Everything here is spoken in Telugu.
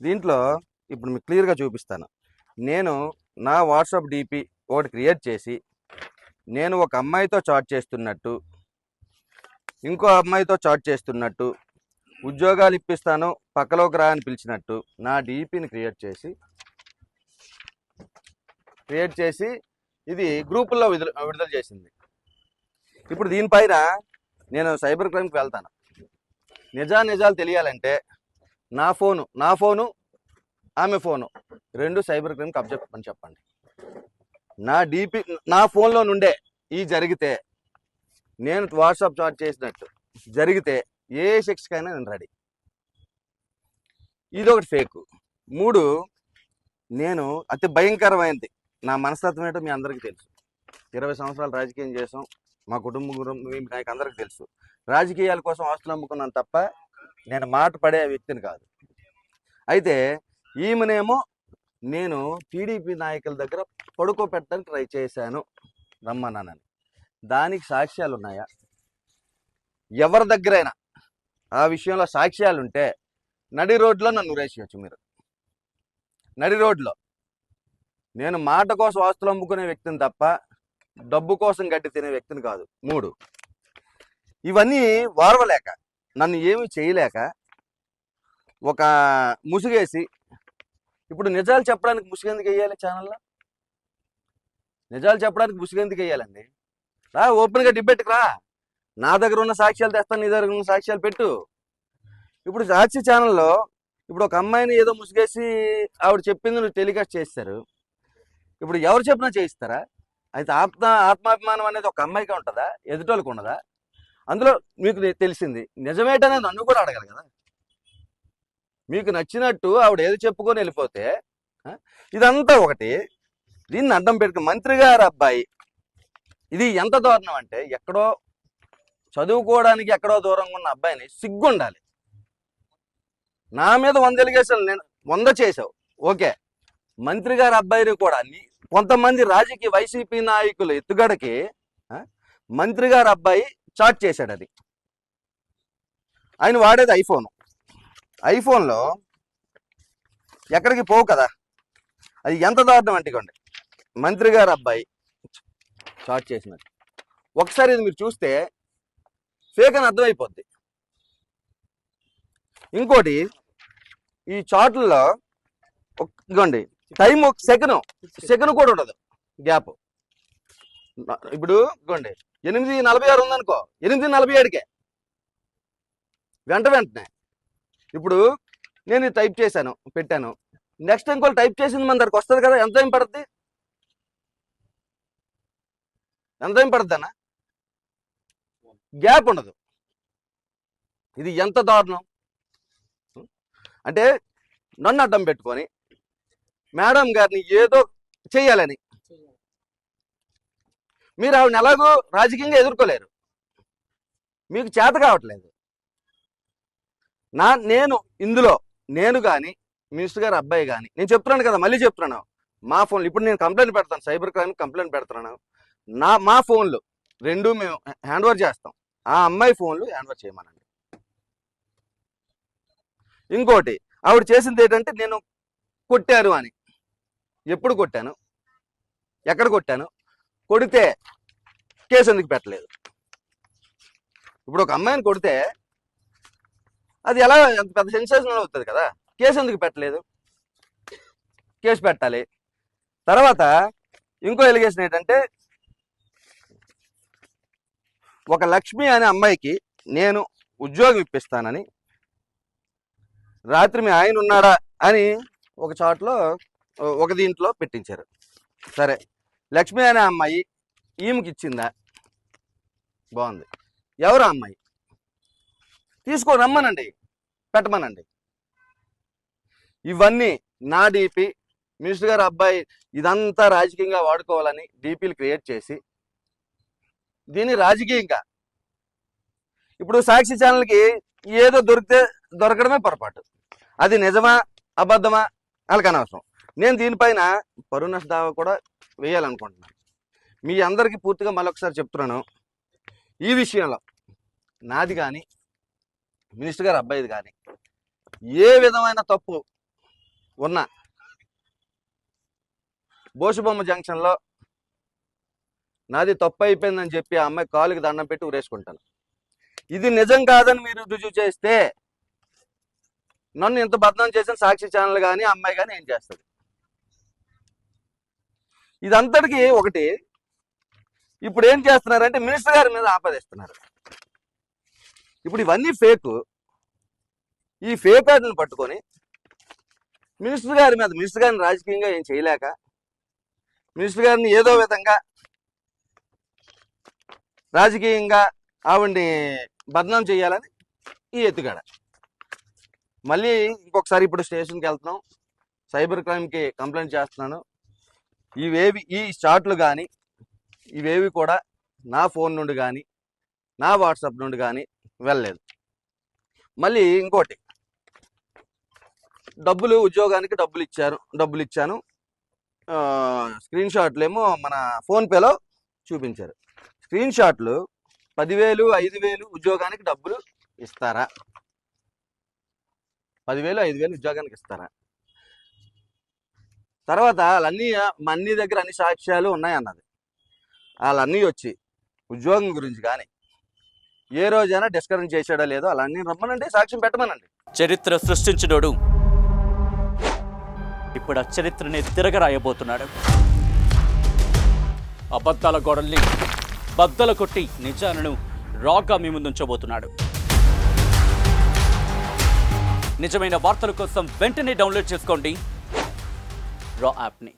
దీంట్లో ఇప్పుడు మీకు క్లియర్గా చూపిస్తాను. నేను నా వాట్సాప్ డిపి ఒకటి క్రియేట్ చేసి నేను ఒక అమ్మాయితో చాట్ చేస్తున్నట్టు, ఇంకో అమ్మాయితో చాట్ చేస్తున్నట్టు, ఉద్యోగాలు ఇప్పిస్తాను పక్కలోకి రా అని పిలిచినట్టు నా డిపిని క్రియేట్ చేసి ఇది గ్రూపుల్లో విడుదల చేసింది. ఇప్పుడు దీనిపైన నేను సైబర్ క్రైమ్కి వెళ్తాను. నిజాలు తెలియాలంటే నా ఫోను ఆమె ఫోను రెండు సైబర్ క్రైమ్కి అబ్జెక్ట్ అని చెప్పండి. నా డిపి నా ఫోన్లో నుండే ఈ జరిగితే, నేను వాట్సాప్ చాట్ చేసినట్టు జరిగితే ఏ శిక్షకైనా నేను రెడీ. ఇది ఒకటి ఫేక్. 3, నేను అతి భయంకరమైనది నా మనస్తత్వం ఏంటో మీ అందరికీ తెలుసు. 20 సంవత్సరాలు రాజకీయం చేసాం. మా కుటుంబం నాకు అందరికీ తెలుసు. రాజకీయాల కోసం ఆస్తులు అమ్ముకున్నాను తప్ప నేను మాట పడే వ్యక్తిని కాదు. అయితే ఈమెనేమో నేను టీడీపీ నాయకుల దగ్గర పడుకోబెట్టడానికి ట్రై చేశాను రమ్మన్నానని. దానికి సాక్ష్యాలు ఉన్నాయా? ఎవరి దగ్గరైనా ఆ విషయంలో సాక్ష్యాలు ఉంటే నడి రోడ్లో నన్ను ఉరేసేయచ్చు మీరు. నడి రోడ్లో. నేను మాట కోసం ఆస్తులు అమ్ముకునే వ్యక్తిని తప్ప డబ్బు కోసం గడ్డి తినే వ్యక్తిని కాదు. 3, ఇవన్నీ వారవలేక, నన్ను ఏమీ చేయలేక ఒక ముసుగేసి, ఇప్పుడు నిజాలు చెప్పడానికి ముసుగెందుకు వేయాలి ఛానల్లో? నిజాలు చెప్పడానికి ముసుగెందుకు వేయాలండి? రా, ఓపెన్గా డిబేట్కి రా. నా దగ్గర ఉన్న సాక్ష్యాలు తెస్తాను, నీ దగ్గర ఉన్న సాక్ష్యాలు పెట్టు. ఇప్పుడు సాక్షి ఛానల్లో ఇప్పుడు ఒక అమ్మాయిని ఏదో ముసుగేసి ఆవిడ చెప్పింది నువ్వు టెలికాస్ట్ చేస్తారు. ఇప్పుడు ఎవరు చెప్పినా చేయిస్తారా? అయితే ఆత్మాభిమానం అనేది ఒక అమ్మాయికి ఉంటుందా, ఎదుటోళ్ళకి ఉండదా? అందులో మీకు తెలిసింది నిజమేటనేది నన్ను కూడా అడగాలి కదా. మీకు నచ్చినట్టు ఆవిడ ఏది చెప్పుకొని వెళ్ళిపోతే ఇదంతా ఒకటి. దీన్ని అడ్డం పెట్టుకుని మంత్రి గారు అబ్బాయి, ఇది ఎంత దారుణం అంటే, ఎక్కడో చదువుకోవడానికి ఎక్కడో దూరంగా ఉన్న అబ్బాయిని సిగ్గుండాలి. నా మీద 100 ఎలిగేషన్లు నేను 100 చేసావు, ఓకే. మంత్రి గారి అబ్బాయిని కూడా కొంతమంది రాజకీయ వైసీపీ నాయకులు ఎత్తుగడకి మంత్రి గారి అబ్బాయి చాట్ చేశాడు. అది ఆయన వాడేది ఐఫోన్లో ఎక్కడికి పోవు కదా. అది ఎంత దారుణం అంటుకోండి. మంత్రి గారి అబ్బాయి చాట్ చేసినట్టు ఒకసారి ఇది మీరు చూస్తే ఫేక్ అని అర్థమైపోద్ది. ఇంకోటి, ఈ చాట్లలో ఇదిగోండి టైం ఒక సెకండ్ కూడా ఉండదు గ్యాప్. ఇప్పుడు ఇదిగోండి 8:46 ఉందనుకో, 8:47కే వెంటనే. ఇప్పుడు నేను టైప్ చేశాను, పెట్టాను, నెక్స్ట్ ఇంకోటి టైప్ చేసింది మన దగ్గరకు వస్తుంది కదా. ఎంత టైం పడుతుంది అన్న? గ్యాప్ ఉండదు. ఇది ఎంత దారుణం అంటే, నన్ను అడ్డం పెట్టుకొని మేడం గారిని ఏదో చెయ్యాలని మీరు ఆవిడని ఎలాగో రాజకీయంగా ఎదుర్కోలేరు, మీకు చేత కావట్లేదు. నేను కానీ మినిస్టర్ గారి అబ్బాయి కానీ, నేను చెప్తున్నాను కదా, మళ్ళీ చెప్తున్నాను, మా ఫోన్లు ఇప్పుడు నేను కంప్లైంట్ పెడతాను, సైబర్ క్రైమ్ కంప్లైంట్ పెడుతున్నాను. మా ఫోన్లు రెండు మేము హ్యాండ్ ఓవర్ చేస్తాం. ఆ అమ్మాయి ఫోన్లు హ్యాండ్ ఓవర్ చేయమనండి. ఇంకోటి, ఆవిడ చేసింది ఏంటంటే, నేను కొట్టాను అని. ఎప్పుడు కొట్టాను, ఎక్కడ కొట్టాను, కొడితే కేసు ఎందుకు పెట్టలేదు? ఇప్పుడు ఒక అమ్మాయిని కొడితే అది ఎలా ఎంత పెద్ద సెన్సేషన్ అవుతుంది కదా. కేసు ఎందుకు పెట్టలేదు? కేసు పెట్టాలి. తర్వాత ఇంకో ఎలిగేషన్ ఏంటంటే, ఒక లక్ష్మి అనే అమ్మాయికి నేను ఉద్యోగం ఇప్పిస్తానని రాత్రి మీ ఆయన ఉన్నాడా అని ఒక చాట్లో ఒక దీంట్లో పెట్టించారు. సరే, లక్ష్మి అనే అమ్మాయి ఈమెకి ఇచ్చిందా? బాగుంది. ఎవరు అమ్మాయి? తీసుకొని రమ్మనండి, పెట్టమనండి. ఇవన్నీ నా డిపి, మినిస్టర్ గారు అబ్బాయి ఇదంతా రాజకీయంగా వాడుకోవాలని డిపిలు క్రియేట్ చేసి దీన్ని రాజకీయంగా, ఇప్పుడు సాక్షి ఛానల్కి ఏదో దొరకడమే పొరపాటు. అది నిజమా అబద్ధమా వాళ్ళకి అనవసరం. నేను దీనిపైన పరువు నష్ట దావా కూడా వేయాలనుకుంటున్నాను. మీ అందరికీ పూర్తిగా మళ్ళొకసారి చెప్తున్నాను, ఈ విషయంలో నాది కానీ మినిస్టర్ గారి అబ్బాయిది కానీ ఏ విధమైన తప్పు ఉన్నా బోసుబొమ్మ జంక్షన్లో నాది తప్పు అయిపోయిందని చెప్పి ఆ అమ్మాయి కాలుకి దండం పెట్టి ఊరేసుకుంటాను. ఇది నిజం కాదని మీరు రుజువు చేస్తే నన్ను ఇంత బదనాం చేసిన సాక్షి ఛానల్ కానీ అమ్మాయి కానీ ఏం చేస్తుంది? ఇదంతటికి ఒకటి. ఇప్పుడు ఏం చేస్తున్నారంటే మినిస్టర్ గారి మీద ఆపాదిస్తున్నారు. ఇప్పుడు ఇవన్నీ ఫేక్. ఈ ఫేక్ వాటిని పట్టుకొని మినిస్టర్ గారిని రాజకీయంగా ఏం చేయలేక మినిస్టర్ గారిని ఏదో విధంగా రాజకీయంగా ఆవిడ్ని బదనాం చేయాలని ఈ ఎత్తుగడ. మళ్ళీ ఇంకొకసారి ఇప్పుడు స్టేషన్కి వెళ్తున్నాం, సైబర్ క్రైమ్కి కంప్లైంట్ చేస్తున్నాను. ఈ చాట్లు కానీ ఇవేవి కూడా నా ఫోన్ నుండి కానీ నా వాట్సాప్ నుండి కానీ వెళ్ళలేదు. మళ్ళీ ఇంకోటి, ఉద్యోగానికి డబ్బులు ఇచ్చాను స్క్రీన్ షాట్లు ఏమో మన ఫోన్పేలో చూపించారు. స్క్రీన్ షాట్లు 10,000 5,000 ఉద్యోగానికి డబ్బులు ఇస్తారా? 10,000 5,000 ఉద్యోగానికి ఇస్తారా? తర్వాత అన్నీ దగ్గర అన్ని సాక్ష్యాలు ఉన్నాయన్నది. వాళ్ళన్నీ వచ్చి ఉద్యోగం గురించి కానీ ఏ రోజైనా డిస్కషన్ చేశాడో లేదో అలాన్నీ రమ్మనండి, సాక్ష్యం పెట్టమనండి. చరిత్ర సృష్టించినోడు ఇప్పుడు ఆ చరిత్రని తిరగరాయబోతున్నాడు. అబద్ధాల గోడల్ని బద్దలు కొట్టి నిజాలను రాగా మీ ముందుంచబోతున్నాడు. నిజమైన వార్తల కోసం వెంటనే డౌన్లోడ్ చేసుకోండి రా యాప్ని.